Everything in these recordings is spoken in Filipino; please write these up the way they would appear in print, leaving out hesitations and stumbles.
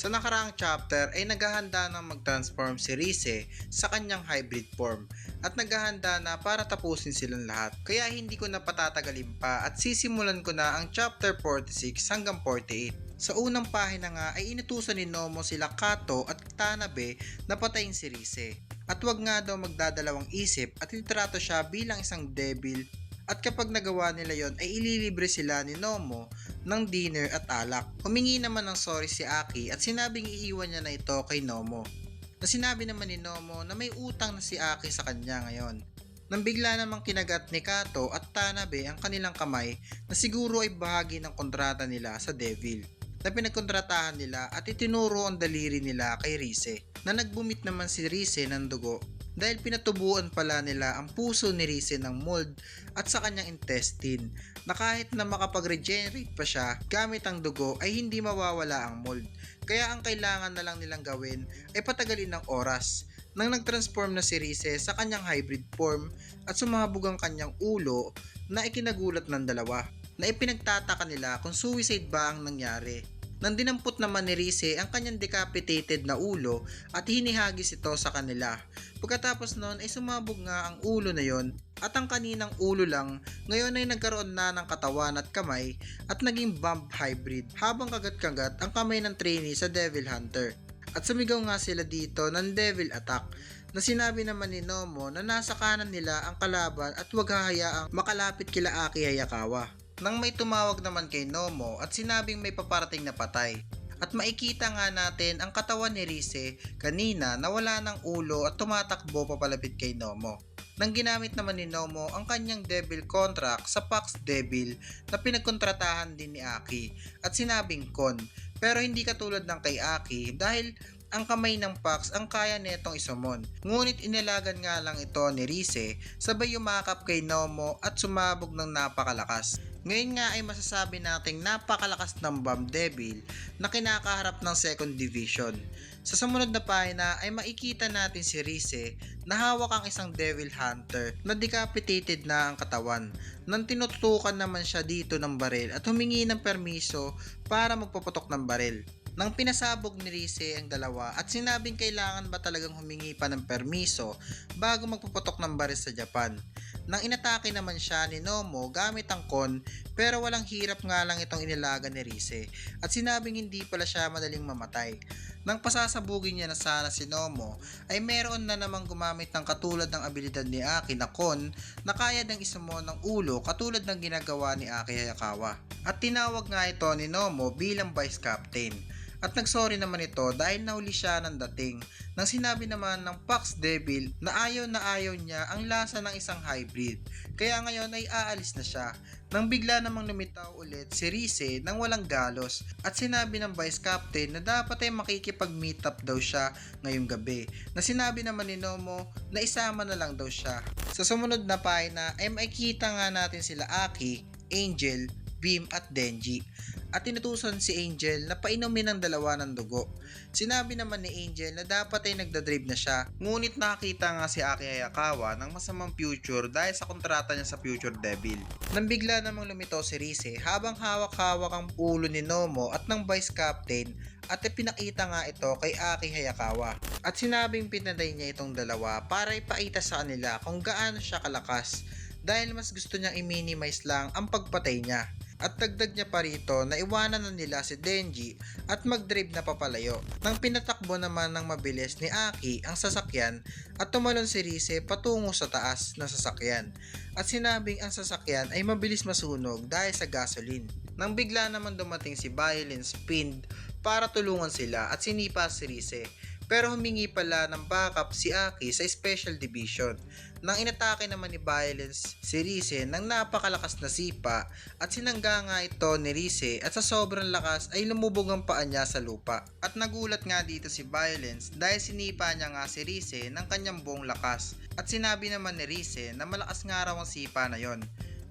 Sa nakaraang chapter ay naghahanda ng mag-transform si Rize sa kanyang hybrid form at naghahanda na para tapusin silang lahat. Kaya hindi ko na patatagalin pa at sisimulan ko na ang chapter 46 hanggang 48. Sa unang pahina nga ay inutusan ni Nomo sila Kato at Tanabe na patayin si Rize. At wag nga daw magdadalawang isip at itrato siya bilang isang devil, at kapag nagawa nila yon ay ililibre sila ni Nomo ng dinner at alak. Humingi naman ng sorry si Aki at sinabing iiwan niya na ito kay Nomo. Na sinabi naman ni Nomo na may utang na si Aki sa kanya ngayon. Nang bigla namang kinagat ni Kato at Tanabe ang kanilang kamay na siguro ay bahagi ng kontrata nila sa Devil na pinagkontratahan nila, at itinuro ang daliri nila kay Rize na nagbumit naman si Rize ng dugo dahil pinatubuan pala nila ang puso ni Rize ng mold at sa kanyang intestine, na kahit na makapag-regenerate pa siya gamit ang dugo ay hindi mawawala ang mold. Kaya ang kailangan na lang nilang gawin ay patagalin ng oras. Nang nag-transform na si Rize sa kanyang hybrid form at sumabog ang kanyang ulo, na ikinagulat ng dalawa, na ipinagtataka nila kung suicide ba ang nangyari. Nang dinampot naman ni Rize ang kanyang decapitated na ulo at hinihagis ito sa kanila. Pagkatapos noon ay sumabog nga ang ulo na yon, at ang kaninang ulo lang ngayon ay nagkaroon na ng katawan at kamay at naging bomb hybrid, habang kagat-kagat ang kamay ng trainee sa Devil Hunter. At sumigaw nga sila dito ng Devil Attack, na sinabi naman ni Nomo na nasa kanan nila ang kalaban at huwag hahayaang makalapit kila Aki Hayakawa. Nang may tumawag naman kay Nomo at sinabing may paparating na patay. At makikita nga natin ang katawan ni Rize kanina na wala ng ulo at tumatakbo papalapit kay Nomo. Nang ginamit naman ni Nomo ang kanyang devil contract sa Pax Devil na pinagkontratahan din ni Aki at sinabing Kon, pero hindi katulad ng kay Aki dahil ang kamay ng Pax ang kaya netong isumon. Ngunit inalagan nga lang ito ni Rize, sabay yumakap kay Nomo at sumabog ng napakalakas. Ngayon nga ay masasabi nating napakalakas ng Bomb Devil na kinakaharap ng second division. Sa sumunod na pahina ay makikita natin si Rize na hawak ang isang Devil Hunter na decapitated na ang katawan. Nang tinutukan naman siya dito ng baril at humingi ng permiso para magpaputok ng baril. Nang pinasabog ni Rize ang dalawa at sinabing kailangan ba talagang humingi pa ng permiso bago magpuputok ng baril sa Japan. Nang inatake naman siya ni Nomo gamit ang kon, pero walang hirap nga lang itong inilaga ni Rize at sinabing hindi pala siya madaling mamatay. Nang pasasabugin niya na sana si Nomo ay meron na namang gumamit ng katulad ng abilidad ni Aki na kon na kaya ng isumon ng ulo katulad ng ginagawa ni Aki Hayakawa. At tinawag nga ito ni Nomo bilang vice captain. At nagsorry naman ito dahil nahuli siya ng dating, nang sinabi naman ng Pax Devil na ayaw niya ang lasa ng isang hybrid, kaya ngayon ay aalis na siya. Nang bigla namang lumitaw ulit si Rize nang walang galos at sinabi ng Vice Captain na dapat ay makikipag-meet up daw siya ngayong gabi, na sinabi naman ni Nomo na isama na lang daw siya. Sa sumunod na pahina ay makikita nga natin sila Aki, Angel, Beam at Denji. At tinutusan si Angel na painumin ng dalawa ng dugo. Sinabi naman ni Angel na dapat ay nagdadrive na siya, ngunit nakakita nga si Aki Hayakawa ng masamang future dahil sa kontrata niya sa Future Devil. Nang bigla namang lumitaw si Rize habang hawak-hawak ang ulo ni Nomo at ng Vice Captain, at ipinakita nga ito kay Aki Hayakawa. At sinabing pinatay niya itong dalawa para ipakita sa kanila kung gaano siya kalakas, dahil mas gusto niyang i-minimize lang ang pagpatay niya. At dagdag niya pa rito na iwanan na nila si Denji at mag-drive na papalayo. Nang pinatakbo naman ng mabilis ni Aki ang sasakyan at tumalon si Rize patungo sa taas ng sasakyan. At sinabing ang sasakyan ay mabilis masunog dahil sa gasoline. Nang bigla naman dumating si Violence Pind para tulungan sila at sinipa si Rize. Pero humingi pala ng backup si Aki sa Special Division. Nang inatake naman ni Violence si Rize ng napakalakas na sipa at sinangga nga ito ni Rize, at sa sobrang lakas ay lumubog ang paa niya sa lupa. At nagulat nga dito si Violence dahil sinipa niya nga si Rize ng kanyang buong lakas. At sinabi naman ni Rize na malakas nga raw ang sipa na yon.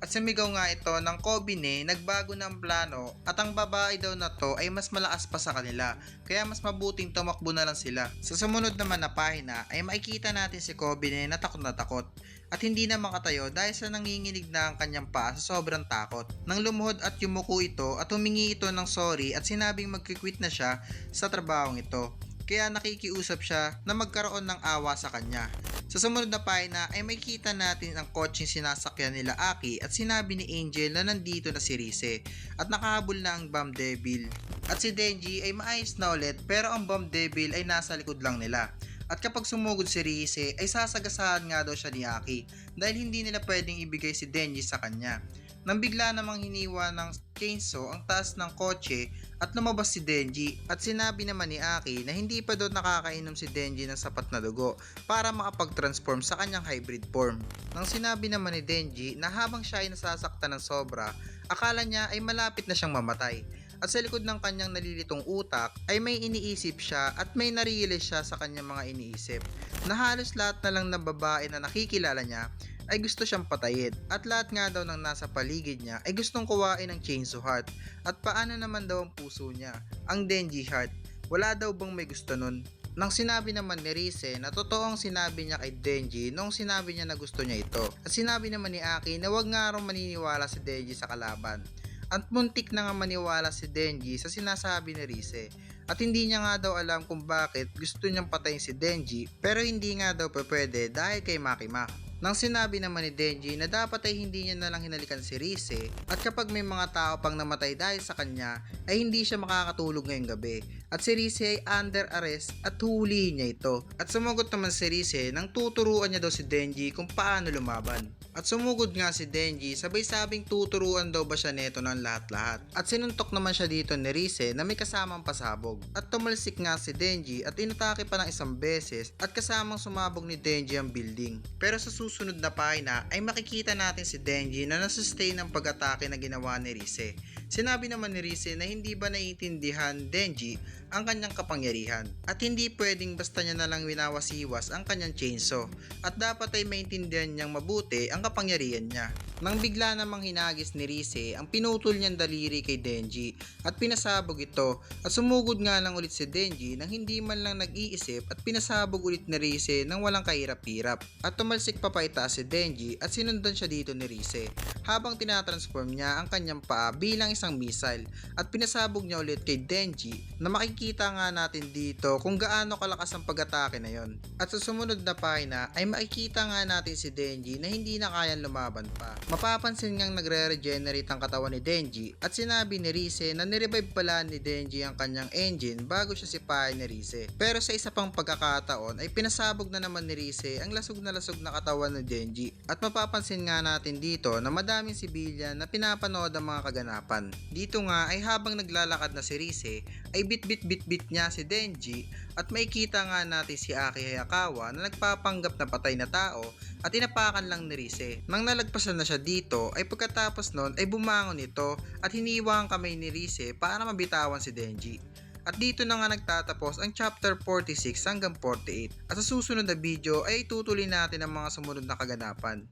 At sumigaw nga ito ng Kobine, nagbago na ang plano at ang babae daw na to ay mas malakas pa sa kanila, kaya mas mabuting tumakbo na lang sila. Sa sumunod naman na pahina ay makikita natin si Kobine na takot at hindi na makatayo dahil sa nanginginig na ang kanyang paa sa sobrang takot. Nang lumuhod at yumuko ito at humingi ito ng sorry at sinabing magkikwit na siya sa trabahong ito. Kaya nakikiusap siya na magkaroon ng awa sa kanya. Sa sumunod na pahina ay makikita natin ang kotseng sinasakyan nila Aki at sinabi ni Angel na nandito na si Rise at nakahabol na ang Bomb Devil. At si Denji ay maayos na ulit pero ang Bomb Devil ay nasa likod lang nila. At kapag sumugod si Rise ay sasagasahan nga daw siya ni Aki dahil hindi nila pwedeng ibigay si Denji sa kanya. Nang bigla namang hiniwa ng chainsaw ang taas ng kotse at lumabas si Denji at sinabi naman ni Aki na hindi pa daw nakakainom si Denji ng sapat na dugo para makapag-transform sa kanyang hybrid form. Nang sinabi naman ni Denji na habang siya ay nasasaktan ng sobra, akala niya ay malapit na siyang mamatay. At sa likod ng kanyang nalilitong utak ay may iniisip siya at may narealize siya sa kanyang mga iniisip na halos lahat na lang ng babae na nakikilala niya ay gusto siyang patayin at lahat nga daw ng nasa paligid niya ay gustong kuwain ng Chainsaw Heart. At paano naman daw ang puso niya, ang Denji Heart, wala daw bang may gusto nun? Nang sinabi naman ni Rise na totoo ang sinabi niya kay Denji nung sinabi niya na gusto niya ito. At sinabi naman ni Aki na wag nga raw maniniwala si Denji sa kalaban. At muntik na nga maniwala si Denji sa sinasabi ni Rise. At hindi niya nga daw alam kung bakit gusto niyang patayin si Denji pero hindi nga daw pwede dahil kay Makima. Nang sinabi naman ni Denji na dapat ay hindi niya nalang hinalikan si Rise at kapag may mga tao pang namatay dahil sa kanya ay hindi siya makakatulog ngayong gabi at si Rise ay under arrest at huhulihin niya ito. At sumugot naman si Rise nang tuturuan niya daw si Denji kung paano lumaban. At sumugod nga si Denji sabay sabing tuturuan daw ba siya neto ng lahat-lahat. At sinuntok naman siya dito ni Rise na may kasamang pasabog. At tumalsik nga si Denji at inatake pa ng isang beses at kasamang sumabog ni Denji ang building. Pero sa susunod na pahina ay makikita natin si Denji na nasustain ang pag-atake na ginawa ni Rise. Sinabi naman ni Rise na hindi ba naiintindihan Denji ang kanyang kapangyarihan at hindi pwedeng basta niya nalang winawasiwas ang kanyang chainsaw at dapat ay maintindihan niyang mabuti ang kapangyarihan niya. Nang bigla namang hinagis ni Rise ang pinutol niyang daliri kay Denji at pinasabog ito at sumugod nga lang ulit si Denji nang hindi man lang nag-iisip at pinasabog ulit ni Rise nang walang kahirap-hirap at tumalsik pa itaas si Denji at sinundan siya dito ni Rise habang tinatransform niya ang kanyang paa bilang isang missile at pinasabog niya ulit kay Denji na makikita nga natin dito kung gaano kalakas ang pag-atake na yon. At sa sumunod na pahina ay makikita nga natin si Denji na hindi na kayang lumaban pa. Mapapansin ngang nagre-regenerate ang katawan ni Denji at sinabi ni Rise na nirevive pala ni Denji ang kanyang engine bago siya sipahin ni Rise. Pero sa isa pang pagkakataon ay pinasabog na naman ni Rise ang lasog na katawan ni Denji. At mapapansin nga natin dito na madaming sibilyan na pinapanood ang mga kaganapan. Dito nga ay habang naglalakad na si Rise ay bit niya si Denji at makikita nga natin si Aki Hayakawa na nagpapanggap na patay na tao at inapakan lang ni Rise. Nang nalagpasan na siya dito ay pagkatapos nun ay bumangon ito at hiniwa ang kamay ni Rise para mabitawan si Denji. At dito na nga nagtatapos ang chapter 46 hanggang 48 at sa susunod na video ay tutuloy natin ang mga sumunod na kaganapan.